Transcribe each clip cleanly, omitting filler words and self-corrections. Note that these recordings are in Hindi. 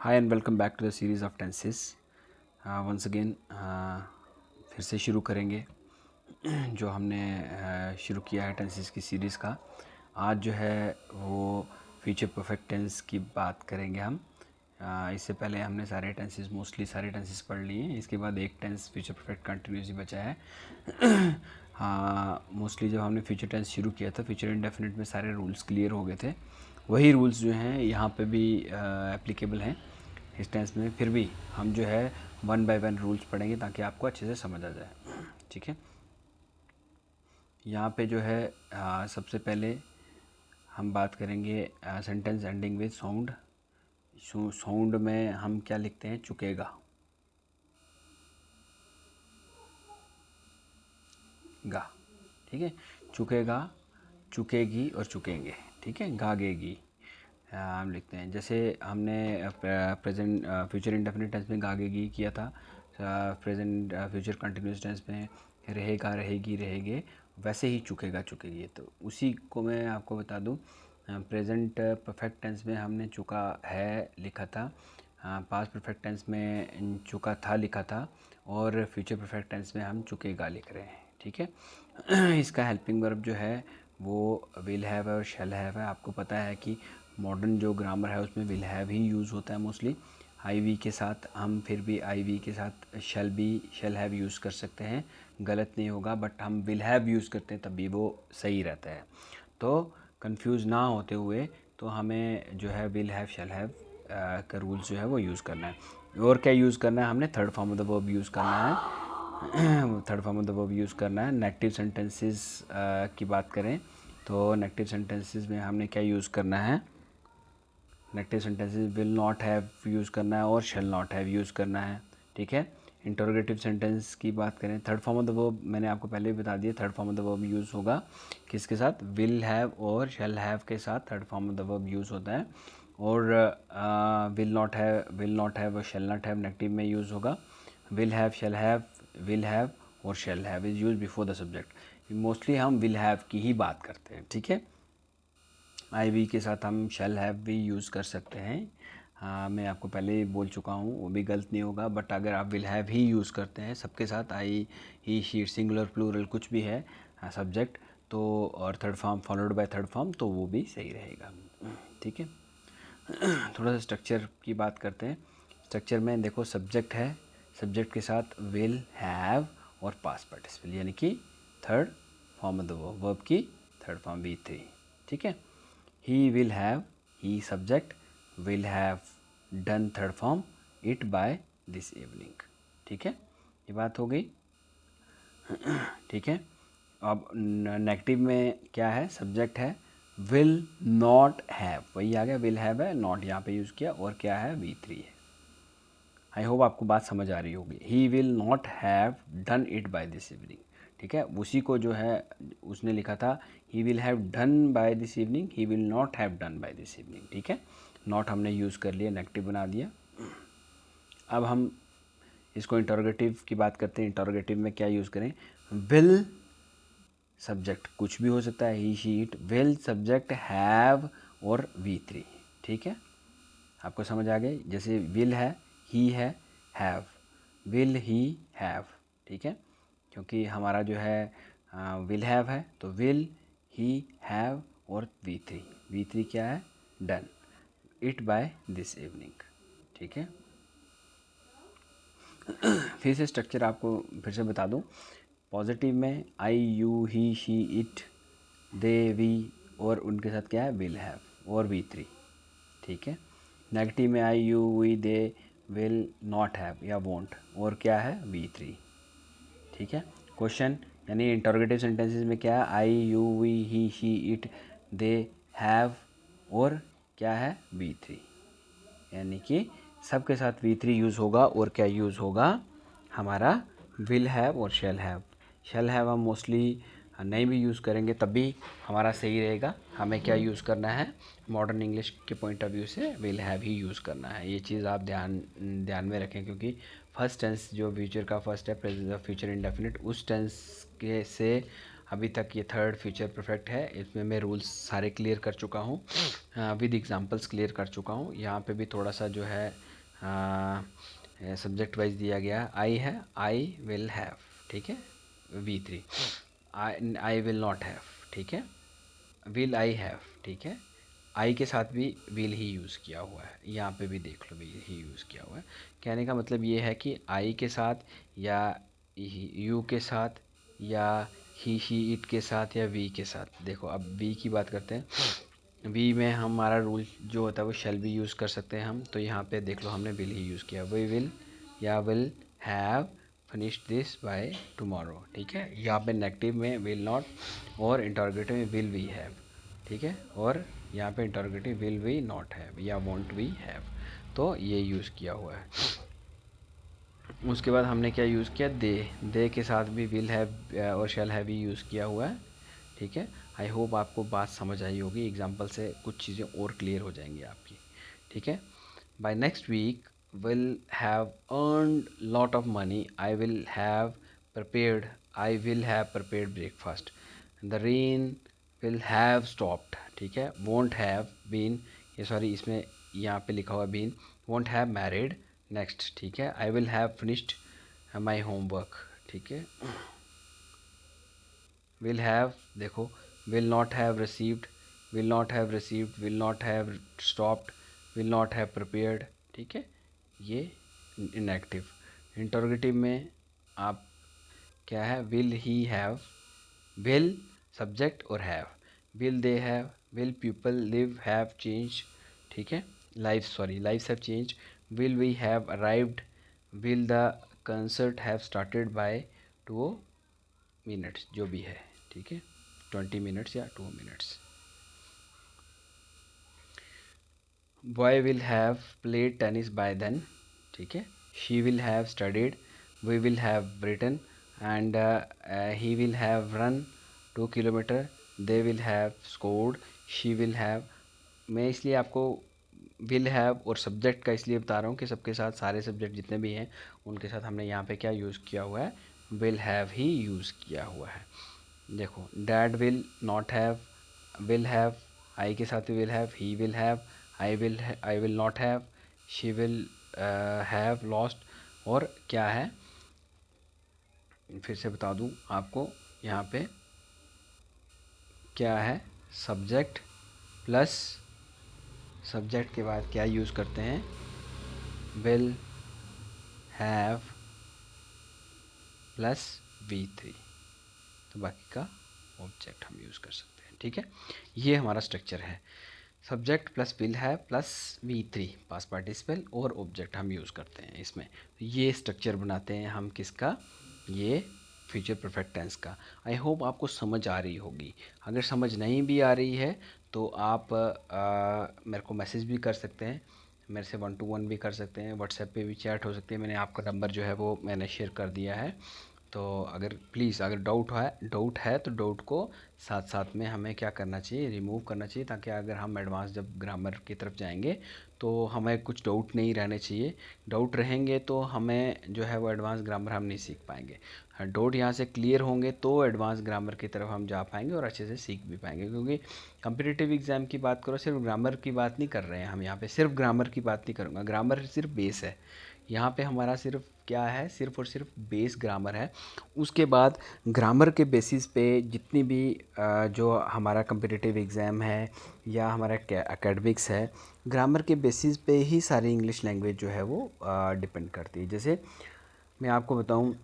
Hi and welcome back to the series of tenses. Once again फिर से शुरू करेंगे जो हमने शुरू किया है टेंसेस की सीरीज़ का। आज जो है वो फ्यूचर परफेक्ट टेंस की बात करेंगे हम। इससे पहले हमने मोस्टली सारे टेंसेस पढ़ लिए हैं। इसके बाद एक टेंस फ्यूचर परफेक्ट कंटिन्यूस ही बचा है। हाँ, मोस्टली जब हमने फ्यूचर टेंस शुरू किया था फ्यूचर इंडेफिनिट में सारे रूल्स क्लियर हो गए थे। वही रूल्स जो हैं यहाँ पे भी एप्लीकेबल हैं इस टेंस में। फिर भी हम जो है वन बाय वन रूल्स पढ़ेंगे ताकि आपको अच्छे से समझ आ जाए। ठीक है, यहाँ पे जो है सबसे पहले हम बात करेंगे sentence ending with sound. Sound में हम क्या लिखते हैं? चुकेगा, गा। ठीक है, चुकेगा, चुकेगी और चुकेंगे। ठीक है, गागेगी हम लिखते हैं। जैसे हमने प्रेजेंट फ्यूचर इंडेफिनिट टेंस में गागेगी किया था, प्रेजेंट फ्यूचर कंटिन्यूस टेंस में रहेगा, रहेगी, रहेंगे, वैसे ही चुकेगा, चुकेगी। तो उसी को मैं आपको बता दूं, प्रेजेंट परफेक्ट टेंस में हमने चुका है लिखा था, पास्ट परफेक्ट टेंस में चुका था लिखा था, और फ्यूचर परफेक्ट टेंस में हम चुकेगा लिख रहे हैं। ठीक है, इसका हेल्पिंग वर्ब जो है वो विल हैव है और शैल हैव है। आपको पता है कि मॉडर्न जो ग्रामर है उसमें विल हैव ही यूज़ होता है मोस्टली। आई वी के साथ हम फिर भी आई वी के साथ शैल हैव यूज़ कर सकते हैं, गलत नहीं होगा, बट हम विल हैव यूज़ करते हैं तब भी वो सही रहता है। तो कंफ्यूज ना होते हुए तो हमें जो है विल हैव शैल हैव का रूल्स जो है वो यूज़ करना है। और क्या यूज़ करना है? हमने third form of the verb use करना है। Third form of the verb use करना है। नेगेटिव सेंटेंसेस की बात करें तो नेगेटिव सेंटेंसेस में हमने क्या यूज़ करना है? Negative sentences will not have use करना है और शैल नॉट हैव यूज़ करना है। ठीक है, इंटरोगेटिव सेंटेंस की बात करें, third form of the verb मैंने आपको पहले भी बता दिया, third form of the verb use होगा किसके साथ? विल हैव और शैल हैव के साथ third form of the verb use होता है। और विल नॉट हैव और शैल नॉट हैव नेगेटिव में यूज़ होगा। विल हैव और shall have is use before the subject. Mostly हम विल हैव की ही बात करते हैं। ठीक है, आई वी के साथ हम शैल हैव भी यूज़ कर सकते हैं। हाँ, मैं आपको पहले ही बोल चुका हूँ, वो भी गलत नहीं होगा। बट अगर आप विल हैव ही यूज़ करते हैं सबके साथ, आई ही शी सिंगुलर प्लूरल कुछ भी है सब्जेक्ट, तो और third form followed by third form, तो वो भी सही रहेगा। ठीक है, थोड़ा सा स्ट्रक्चर की बात करते हैं। स्ट्रक्चर में देखो, सब्जेक्ट है, सब्जेक्ट के साथ विल हैव और पास्ट पार्टिसिपल, यानी कि third form of the verb की थर्ड फॉर्म V3। ठीक है, ही will have, he subject, will have done third form, it by this evening. ठीक है, ये बात हो गई। ठीक है, अब नेगेटिव में क्या है? सब्जेक्ट है, विल नॉट हैव, वही आ गया, विल हैव है, नॉट यहाँ पे यूज़ किया, और क्या है? V3 है। आई होप आपको बात समझ आ रही होगी। He will not have done it by this evening. ठीक है, उसी को जो है उसने लिखा था, ही will have done by this evening, he will not have done by this evening. ठीक है, नॉट हमने यूज़ कर लिया, नेगेटिव बना दिया। अब हम इसको इंटरोगेटिव की बात करते हैं। इंटरोगेटिव में क्या यूज़ करें? विल सब्जेक्ट कुछ भी हो सकता है, he she it, will subject have और V3। ठीक है, आपको समझ आ गई? जैसे विल है, ही है, हैव, विल ही हैव। ठीक है, क्योंकि हमारा जो है विल हैव है, तो विल ही हैव और V3 क्या है? Done it by this evening. ठीक है, फिर से स्ट्रक्चर आपको फिर से बता दूं। पॉजिटिव में I, you, he, she, it, they, we, और उनके साथ क्या है? विल हैव और V3। ठीक है, नेगेटिव में I, you, we, they, will not have या वोंट, और क्या है? V3। ठीक है, क्वेश्चन यानी इंटरोगेटिव सेंटेंसेस में क्या है? I, you, we, he, she, it, they, have, और क्या है? V3, यानी कि सबके साथ V3 यूज़ होगा। और क्या यूज़ होगा? हमारा विल हैव और शैल हैव। शैल हैव हम मोस्टली नहीं भी यूज़ करेंगे तब भी हमारा सही रहेगा। हमें क्या यूज़ करना है? मॉडर्न इंग्लिश के पॉइंट ऑफ व्यू से विल हैव ही यूज़ करना है। ये चीज़ आप ध्यान में रखें, क्योंकि फर्स्ट टेंस जो फ्यूचर का फर्स्ट है, प्रेजेंट फ्यूचर इंडेफिनिट, उस टेंस के से अभी तक ये थर्ड फ्यूचर परफेक्ट है, इसमें मैं रूल्स सारे क्लियर कर चुका हूँ, विद एग्जांपल्स क्लियर कर चुका हूँ। यहाँ पे भी थोड़ा सा जो है सब्जेक्ट वाइज दिया गया, आई है, आई विल हैव, ठीक है, V3, I will not have, ठीक है, विल आई हैव, ठीक है, आई के साथ भी विल ही यूज़ किया हुआ है, यहाँ पे भी देख लो विल ही यूज़ किया हुआ है। कहने का मतलब ये है कि आई के साथ या यू के साथ या ही शी इट के साथ या वी के साथ। देखो अब वी की बात करते हैं, वी में हमारा रूल जो होता है वो शैल भी यूज़ कर सकते हैं हम, तो यहाँ पे देख लो हमने विल ही यूज़ किया, वी विल या will have finish this by tomorrow, ठीक है। यहाँ पे नेगेटिव में विल नॉट और इंटरोगेटिव में विल वी हैव, ठीक है, और यहाँ पे interrogative will we not have या वॉन्ट वी हैव, तो ये यूज़ किया हुआ है। उसके बाद हमने क्या यूज़ किया, दे के साथ भी विल हैव और शैल हैव ही यूज़ किया हुआ है, ठीक है। आई होप आपको बात समझ आई होगी, एग्जाम्पल से कुछ चीज़ें और क्लियर हो जाएंगी आपकी, ठीक है। By next week will have earned lot of money, I will have prepared breakfast, the rain will have stopped, ठीक है, won't have been, ये सॉरी इसमें यहाँ पे लिखा हुआ been, won't have married, next, ठीक है, I will have finished my homework, ठीक है, will have, देखो will not have received, will not have stopped, will not have prepared, ठीक है, ये इनएक्टिव। इंटरोगेटिव में आप क्या है, will he have, will subject और have, will they have, will people live have change, ठीक है, lives have change, will we have arrived, will the concert have started by 2 minutes, जो भी है, ठीक है, 20 मिनट्स या 2 minutes. Boy will have played tennis by then, ठीक है, she will have studied, we will have written and he will have run 2 kilometre, they will have scored, she will have. मैं इसलिए आपको विल हैव और सब्जेक्ट का इसलिए बता रहा हूँ कि सबके साथ सारे सब्जेक्ट जितने भी हैं उनके साथ हमने यहाँ पे क्या यूज़ किया हुआ है, विल हैव ही यूज़ किया हुआ है। देखो dad will not have, will have, I के साथ will have, he will have, I will not have, she will have lost, और क्या है, फिर से बता दूं आपको, यहाँ पे क्या है, सब्जेक्ट प्लस सब्जेक्ट के बाद क्या यूज़ करते हैं, विल हैव प्लस V3, तो बाकी का ऑब्जेक्ट हम यूज़ कर सकते हैं, ठीक है। ये हमारा स्ट्रक्चर है, subject plus will have plus V3 past participle और ऑब्जेक्ट हम यूज़ करते हैं इसमें। ये स्ट्रक्चर बनाते हैं हम किसका, ये फ्यूचर परफेक्ट टेंस का। आई होप आपको समझ आ रही होगी। अगर समझ नहीं भी आ रही है तो आप मेरे को मैसेज भी कर सकते हैं, मेरे से 1 to 1 भी कर सकते हैं, व्हाट्सएप पे भी चैट हो सकती है। मैंने आपका नंबर जो है वो मैंने शेयर कर दिया है, तो अगर प्लीज़ अगर डाउट है तो डाउट को साथ साथ में हमें क्या करना चाहिए, रिमूव करना चाहिए, ताकि अगर हम एडवांस जब ग्रामर की तरफ जाएंगे तो हमें कुछ डाउट नहीं रहने चाहिए। डाउट रहेंगे तो हमें जो है वो एडवांस ग्रामर हम नहीं सीख पाएंगे। डाउट यहाँ से क्लियर होंगे तो एडवांस ग्रामर की तरफ हम जा पाएंगे और अच्छे से सीख भी पाएंगे। क्योंकि कम्पिटिटिव एग्ज़ाम की बात करो, सिर्फ ग्रामर की बात नहीं कर रहे हैं हम यहाँ पे, सिर्फ ग्रामर की बात नहीं करूँगा। ग्रामर सिर्फ बेस है यहाँ पे हमारा, सिर्फ क्या है, सिर्फ और सिर्फ बेस ग्रामर है। उसके बाद ग्रामर के बेसिस पे जितनी भी जो हमारा कम्पिटिटिव एग्ज़ाम है या हमारा एकेडमिक्स है, ग्रामर के बेसिस पे ही सारी इंग्लिश लैंग्वेज जो है वो डिपेंड करती है। जैसे मैं आपको बताऊं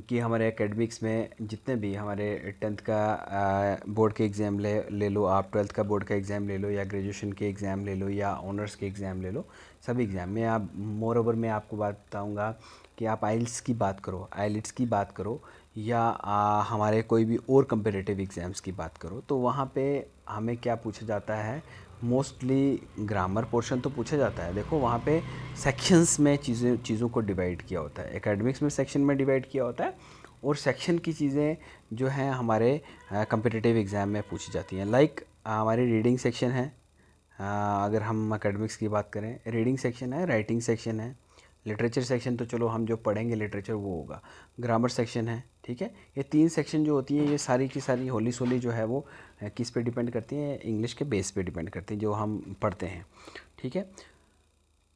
कि हमारे एकेडमिक्स में जितने भी हमारे 10th का बोर्ड के एग्ज़ाम ले लो आप, 12th का बोर्ड का एग्ज़ाम ले लो, या ग्रेजुएशन के एग्ज़ाम ले लो, या ऑनर्स के एग्ज़ाम ले लो, सभी एग्ज़ाम में आप मोर ओवर मैं आपको बात बताऊंगा कि आप आइल्स की बात करो, आइलेट्स की बात करो, या हमारे कोई भी और कम्पिटिटिव एग्ज़ाम्स की बात करो, तो वहाँ पे हमें क्या पूछा जाता है, मोस्टली ग्रामर पोर्शन तो पूछा जाता है। देखो वहाँ पे सेक्शंस में चीज़ों को डिवाइड किया होता है, एकेडमिक्स में सेक्शन में डिवाइड किया होता है, और सेक्शन की चीज़ें जो हैं हमारे कम्पिटिटिव एग्ज़ाम में पूछी जाती हैं। लाइक हमारी रीडिंग सेक्शन है, अगर हम एकेडमिक्स की बात करें, रीडिंग सेक्शन है, राइटिंग सेक्शन है, लिटरेचर सेक्शन तो चलो हम जो पढ़ेंगे लिटरेचर वो होगा, ग्रामर सेक्शन है, ठीक है। ये 3 सेक्शन जो होती है ये सारी की सारी होली सोली जो है वो किस पे डिपेंड करती हैं, इंग्लिश के बेस पे डिपेंड करती हैं जो हम पढ़ते हैं, ठीक है।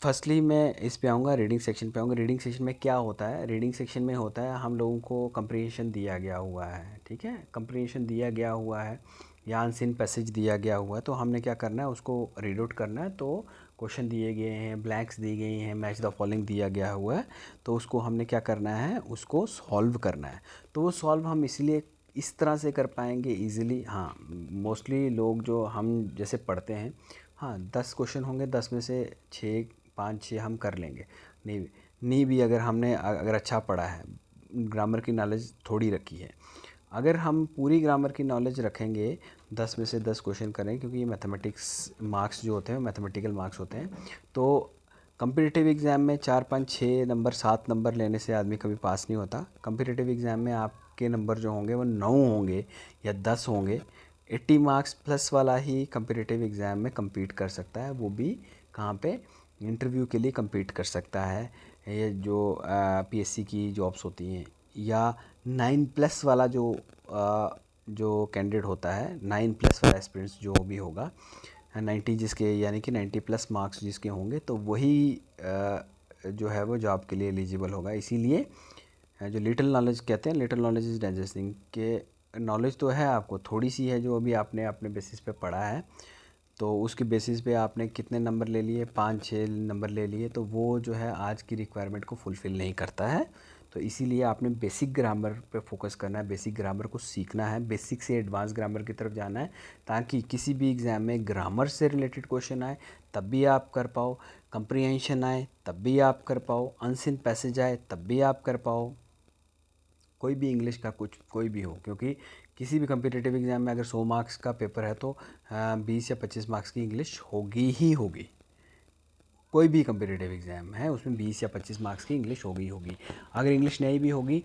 फर्स्टली मैं इस पे आऊँगा, रीडिंग सेक्शन पे आऊँगा। रीडिंग सेक्शन में क्या होता है, रीडिंग सेक्शन में होता है हम लोगों को कंप्रीहेंशन दिया गया हुआ है, ठीक है। कंप्रीहेंशन दिया गया हुआ है या अनसीन पैसेज दिया गया हुआ है, तो हमने क्या करना है, उसको रीड आउट करना है। तो क्वेश्चन दिए गए हैं, ब्लैंक्स दी गई हैं, मैच द फॉलोइंग दिया गया हुआ है, तो उसको हमने क्या करना है, उसको सॉल्व करना है। तो वो सॉल्व हम इसलिए इस तरह से कर पाएंगे ईज़िली। हाँ, मोस्टली लोग जो हम जैसे पढ़ते हैं, हाँ 10 क्वेश्चन होंगे, 10 में से 6 5 6 हम कर लेंगे। नहीं नहीं भी अगर हमने अगर अच्छा पढ़ा है, ग्रामर की नॉलेज थोड़ी रखी है, अगर हम पूरी ग्रामर की नॉलेज रखेंगे 10 में से 10 क्वेश्चन करें, क्योंकि ये मैथमेटिक्स मार्क्स जो होते हैं मैथमेटिकल मार्क्स होते हैं। तो कम्पिटिटिव एग्ज़ाम में 4 5 6 नंबर 7 नंबर लेने से आदमी कभी पास नहीं होता। कम्पिटिटिव एग्ज़ाम में आपके नंबर जो होंगे वो 9 होंगे या 10 होंगे। 80 मार्क्स प्लस वाला ही कम्पिटिटिव एग्ज़ाम में कम्पीट कर सकता है, वो भी कहाँ पे, इंटरव्यू के लिए कम्पीट कर सकता है। ये जो पीएससी की जॉब्स होती हैं, या 9+ वाला जो कैंडिडेट होता है, 9+ वाला एक्सपीरियंस जो भी होगा, 90 जिसके यानी कि 90+ मार्क्स जिसके होंगे, तो वही जो है वो जॉब के लिए एलिजिबल होगा। इसीलिए जो लिटिल नॉलेज कहते हैं, लिटिल नॉलेज इज़ डाइजेस्टिंग, के नॉलेज तो है आपको, थोड़ी सी है जो अभी आपने अपने बेसिस पे पढ़ा है, तो उसके बेसिस पे आपने कितने नंबर ले लिए, 5 6 नंबर ले लिए, तो वो जो है आज की रिक्वायरमेंट को फुलफ़िल नहीं करता है। तो इसीलिए आपने बेसिक ग्रामर पे फोकस करना है, बेसिक ग्रामर को सीखना है, बेसिक से एडवांस ग्रामर की तरफ जाना है, ताकि किसी भी एग्ज़ाम में ग्रामर से रिलेटेड क्वेश्चन आए तब भी आप कर पाओ, कंप्रीहेंशन आए तब भी आप कर पाओ, अनसीन पैसेज आए तब भी आप कर पाओ, कोई भी इंग्लिश का कुछ कोई भी हो। क्योंकि किसी भी कम्पिटिटिव एग्ज़ाम में अगर 100 मार्क्स का पेपर है तो 20 या 25 मार्क्स की इंग्लिश होगी ही होगी। कोई भी कम्पिटिटिव एग्ज़ाम है उसमें 20 या 25 मार्क्स की इंग्लिश होगी ही होगी। अगर इंग्लिश नहीं भी होगी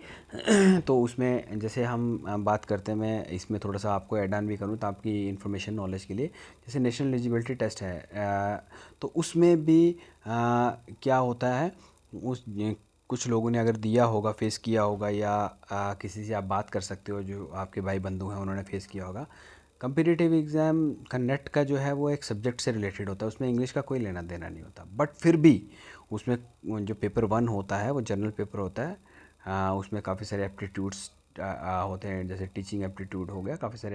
तो उसमें जैसे हम बात करते हैं, मैं इसमें थोड़ा सा आपको ऐड ऑन भी करूँ तो आपकी इन्फॉर्मेशन नॉलेज के लिए, जैसे नेशनल एलिजिबिलिटी टेस्ट है, तो उसमें भी क्या होता है, उस कुछ लोगों ने अगर दिया होगा, फेस किया होगा, या किसी से आप बात कर सकते हो जो आपके भाई बंधु हैं उन्होंने फेस किया होगा। कम्पिटिटिव एग्ज़ाम का नेट का जो है वो एक सब्जेक्ट से रिलेटेड होता है, उसमें इंग्लिश का कोई लेना देना नहीं होता, बट फिर भी उसमें जो पेपर 1 होता है वो जनरल पेपर होता है। उसमें काफ़ी सारे एप्टीट्यूड्स होते हैं, जैसे टीचिंग एप्टीट्यूड हो गया, काफ़ी सारे